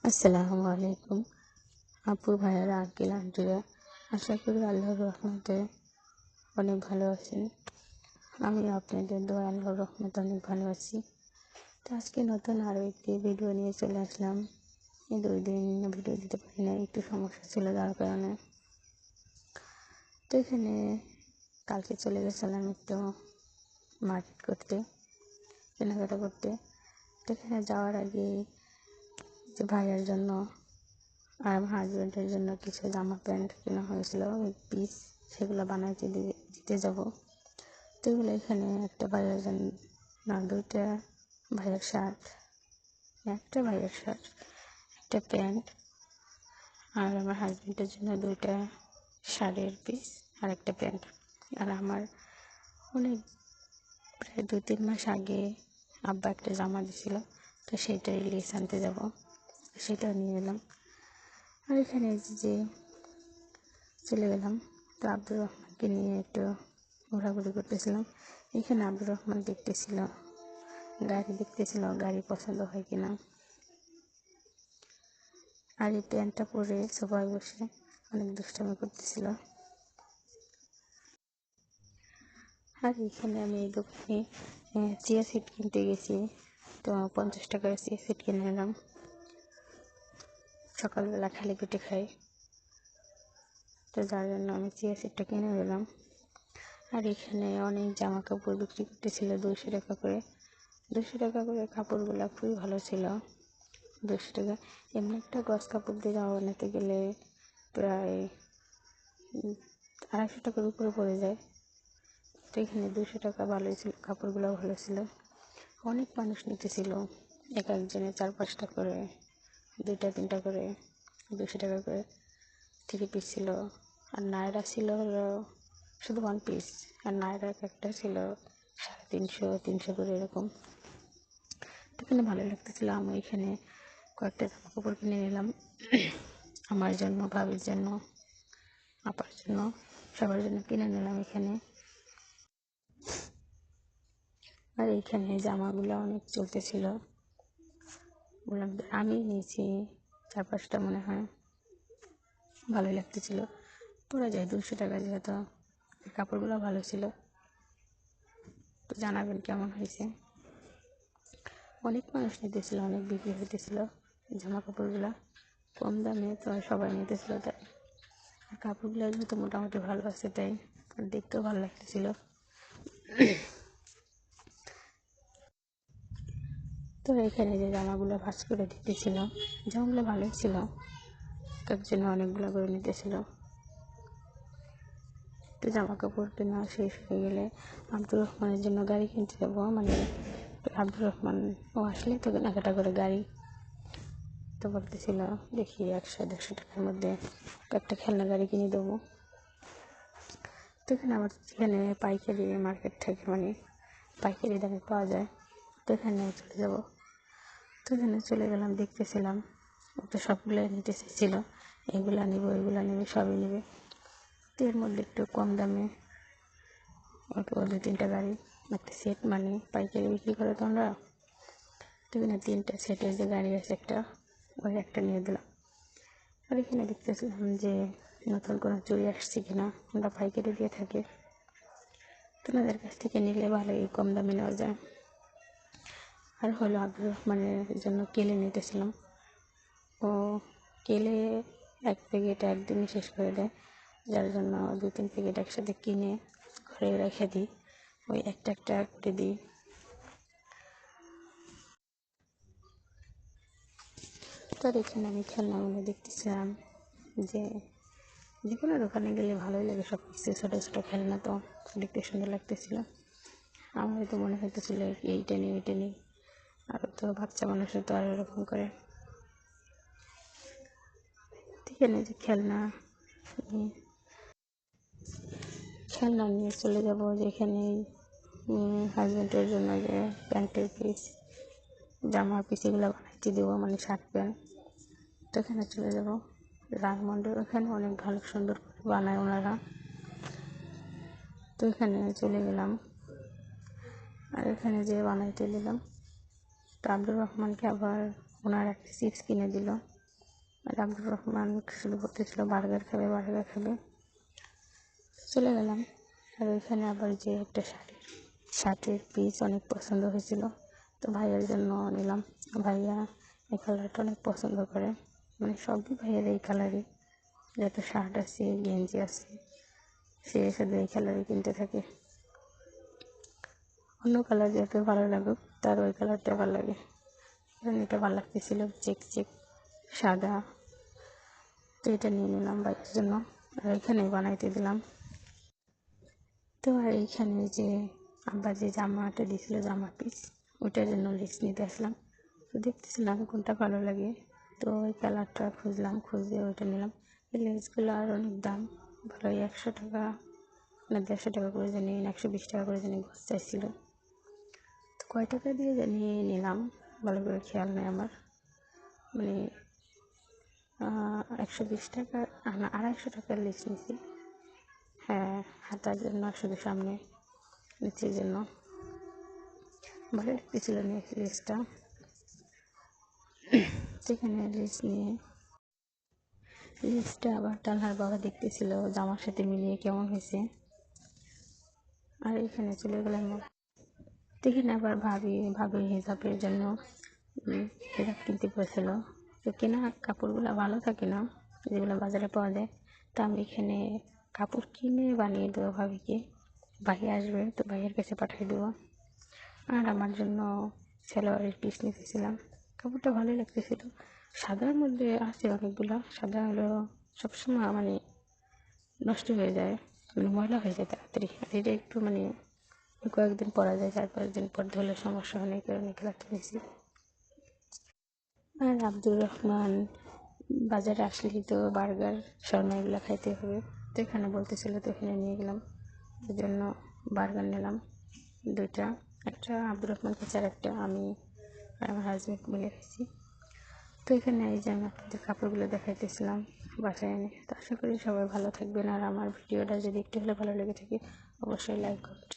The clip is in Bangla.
আসসালামু আলাইকুম আপু ভাইয়ারা আঙ্কেল আন্টিরা, আশা করি আল্লাহর রহমতে অনেক ভালো আছেন। আমি আপনাদের দোয়া আল্লাহর রহমতে অনেক ভালো আছি। তো আজকে নতুন আরও একটি ভিডিও নিয়ে চলে আসলাম। এই 2 দিন ভিডিও দিতে পারি না, একটু সমস্যা ছিল যার কারণে। তো এখানে কালকে চলে গেছিলাম একটু মার্কেট করতে, কেনাকাটা করতে। তো এখানে যাওয়ার আগে যে ভাইয়ার জন্য আর আমার হাজব্যান্ডের জন্য কিছু জামা প্যান্ট কেনা হয়েছিল, পিস, সেগুলো বানাইতে দিতে যাব। তো এগুলো এখানে একটা ভাইয়ের জন্য, না, দুইটা ভাইয়ের শার্ট, একটা ভাইয়ের শার্ট, একটা প্যান্ট, আর আমার হাজব্যান্ডের জন্য দুইটা শার্টের পিস আর একটা প্যান্ট। আর আমার অনেক প্রায় 2-3 মাস আগে আব্বা একটা জামা দিছিল, তো সেইটাই লেস আনতে যাব, সেটাও নিয়ে এলাম। আর এখানে যে চলে গেলাম। তো আব্দুর রহমানকে নিয়ে একটু ঘোরাঘুরি করতেছিলাম। এখানে আব্দুর রহমান দেখতেছিল, গাড়ি দেখতেছিল, গাড়ি পছন্দ হয় কিনা। আর এই প্যান্টটা পরে সবাই বসে অনেক দুষ্টামি করতেছিল। আর এখানে আমি এই দোকানে চিয়া সিড কিনতে গেছি। তো 50 টাকার চিয়া সিড কিনে নিলাম, সকালবেলা খালি পেটে খাই, তো যার জন্য আমি চিয়া সিডটা কিনে নিলাম। আর এখানে অনেক জামা কাপড় বিক্রি করতেছিল 200 টাকা করে। 200 টাকা করে কাপড়গুলো খুবই ভালো ছিল। 200 টাকা এমনি একটা গজ কাপড় দিয়ে জামা বানাতে গেলে প্রায় 250 টাকার উপরে পড়ে যায়। তো এখানে 200 টাকা ভালোই ছিল, কাপড়গুলো ভালো ছিল। অনেক মানুষ নিতেছিল, এক একজনে 4-5টা করে, 2-3টা করে, 200 টাকা করে 3 পিস ছিল। আর নায়রা ছিল হলো শুধু 1 পিস, আর নায়রা একটা ছিল 350-300 করে এরকম। তো এখানে ভালো লাগতেছিল। আমি এখানে কয়েকটা জামা কাপড় কিনে নিলাম, আমার জন্য, ভাবির জন্য, আপার জন্য, সবার জন্য কিনে নিলাম এখানে। আর এইখানে জামাগুলো অনেক চলতেছিল, বললাম আমি নিয়েছি 4-5টা মনে হয়, ভালোই লাগতেছিল, পরা যায় 200 টাকা যেহেতু। কাপড়গুলো ভালো ছিল। তো জানাবেন কেমন হয়েছে। অনেক মানুষ নিতেছিল, অনেক বিক্রি হইতেছিল জামা কাপড়গুলো, কম দামে, তো সবাই নিতেছিল তাই। আর কাপড়গুলো তো মোটামুটি ভালো আছে তাই, আর দেখতেও ভালো লাগতেছিল। তো এখানে যে জামাগুলো ভাঁজ করে দিতেছিল, জামাগুলো ভালোই ছিল, তার জন্য অনেকগুলো করে নিতেছিল। তো জামা কাপড় কেনা শেষ হয়ে গেলে আব্দুর রহমানের জন্য গাড়ি কিনতে যাবো, মানে আব্দুর রহমান ও আসলে তো কেনাকাটা করে গাড়ি। তো বলতেছিল দেখি 100-150 টাকার মধ্যে একটা খেলনা গাড়ি কিনে দেবো। তো এখানে আমার এখানে পাইকারি মার্কেট থেকে, মানে পাইকারি দামে পাওয়া যায়, তো এখানে চলে যাব। তো এখানে চলে গেলাম, দেখতেছিলাম, ও তো সবগুলো নিতে চাইছিল, এগুলা নিব, এগুলা নেবে, সবই নেবে। তো এর মধ্যে একটু কম দামে অল্প 2-3টা গাড়ি, একটা সেট, মানে পাইকারি বিক্রি করে তো আমরা। তো এখানে 3টা সেটের যে গাড়ি আছে একটা, ওই একটা নিয়ে দিলাম। আর এখানে দেখতেছিলাম যে নতুন কোনো চুড়ি আসছে কিনা, আমরা পাইকারি দিয়ে থাকি, তোমাদের কাছ থেকে নিলে ভালোই কম দামে নেওয়া যায়। আর হলো আব্দুর রহমানের জন্য কেলে নিতেছিলাম। ও কেলে 1 প্যাকেট একদিনই শেষ করে দেয়, যার জন্য 2-3 প্যাকেট একসাথে কিনে ঘরে রেখে দিই, ওই একটা একটা করে দিই। তো এখানে আমি খেলনাগুলো দেখতেছিলাম, যে যে কোনো দোকানে গেলে ভালোই লাগে সব কিছু, ছোটো ছোটো খেলনা, তো দেখতে সুন্দর লাগতেছিল। আমার তো মনে হইতেছিল এইটা নিই ওইটা নিই, আর তো বাচ্চা মানুষের তো আর এরকম করে। এখানে যে খেলনা নিয়ে চলে যাব, যেখানে হাজব্যান্ডের জন্য যে প্যান্টের পিস, জামার পিস, এগুলো বানাইতে দেবো, মানে শার্ট প্যান্ট। তো এখানে চলে যাব রানমন্ডল, ওখানে অনেক ভালো সুন্দর করে বানায় ওনারা। তো এখানে চলে গেলাম, আর এখানে যে বানাইতে দিলাম, তো আব্দুর রহমানকে আবার ওনার একটা চিপস কিনে দিল। আর আব্দুর রহমান শুধু বলতেছিল বার্গার খাবে বার্গার খাবে। চলে গেলাম। আর ওইখানে আবার যে একটা শার্টের পিস অনেক পছন্দ হয়েছিল, তো ভাইয়ার জন্য নিলাম। ভাইয়া এই কালারটা অনেক পছন্দ করে, মানে সবই ভাইয়ের এই কালারই, যত শার্ট আছে গেঞ্জি আছে সে শুধু এই কালারই কিনতে থাকে। অন্য কালার যত ভালো লাগুক তার ওই কালারটা ভালো লাগে, কারণ এটা ভালো লাগতেছিল চেক চেক সাদা, তো এটা নিয়ে নিলাম ভাইয়ের জন্য। আর এখানে বানাইতে দিলাম। তো আর এইখানে যে আব্বা যে জামাটা দিয়েছিল জামা পিস, ওইটার জন্য লেস নিতে আসলাম। তো দেখতেছিলাম কোনটা ভালো লাগে, তো ওই কালারটা খুঁজলাম, খুঁজে ওইটা নিলাম। এই লেসগুলো আর অনেক দাম, ভালোই 100 টাকা না 150 টাকা করে জানি, 120 টাকা করে জানি গছ চাইছিল। তো কয় টাকা দিয়ে জানি নিলাম ভালো করে খেয়াল নেই আমার, মানে 120 টাকা না 250 টাকার লেস নিয়েছি। হ্যাঁ, হাতার জন্য শুধু সামনে নিচের জন্য ভালো লাগতেছিল লেসটা। সেখানে লেসটা আবার টালহার বাবা দেখতেছিল জামার সাথে মিলিয়ে কেমন হয়েছে। আর এখানে চলে গেলাম। এখানে আবার ভাবি হিসাবের জন্য হিজাব কিনতে বসেছিল। তো কেনা কাপড়গুলো ভালো থাকে না, যেগুলো বাজারে পাওয়া যায়। তো আমি এখানে কাপড় কিনে বানিয়ে দেবো ভাবিকে, ভাই আসবে তো ভাইয়ের কাছে পাঠিয়ে দেবো। আর আমার জন্য সালোয়ারের পিস নিতেছিলাম, কাপড়টা ভালোই লাগতেছিল। সাদার মধ্যে আছে অনেকগুলো, সাদা হলো সবসময় মানে নষ্ট হয়ে যায়, মানে ময়লা হয়ে যায় তাড়াতাড়ি। আর এটা একটু মানে কয়েকদিন পরা যায়, 4-5 দিন পর ধরলে সমস্যা হয় না, এই কারণে খেলাতে নিয়েছি। আর আব্দুর রহমান বাজারে আসলেই তো বার্গার শর্মা এগুলো খাইতে হবে, তো এখানে বলতেছিল, তো এখানে নিয়ে গেলাম। ওই জন্য বার্গার নিলাম 2টা, একটা আব্দুর রহমান খেয়েছে আর একটা আমি আর আমার হাজব্যান্ড মিলে খেয়েছি। তো এখানে এই যে আমি আপনাদের কাপড়গুলো দেখাইতেছিলাম বাসায় এনে। তো আশা করি সবাই ভালো থাকবেন, আর আমার ভিডিওটা যদি একটু হলে ভালো লেগে থাকে অবশ্যই লাইক করবেন।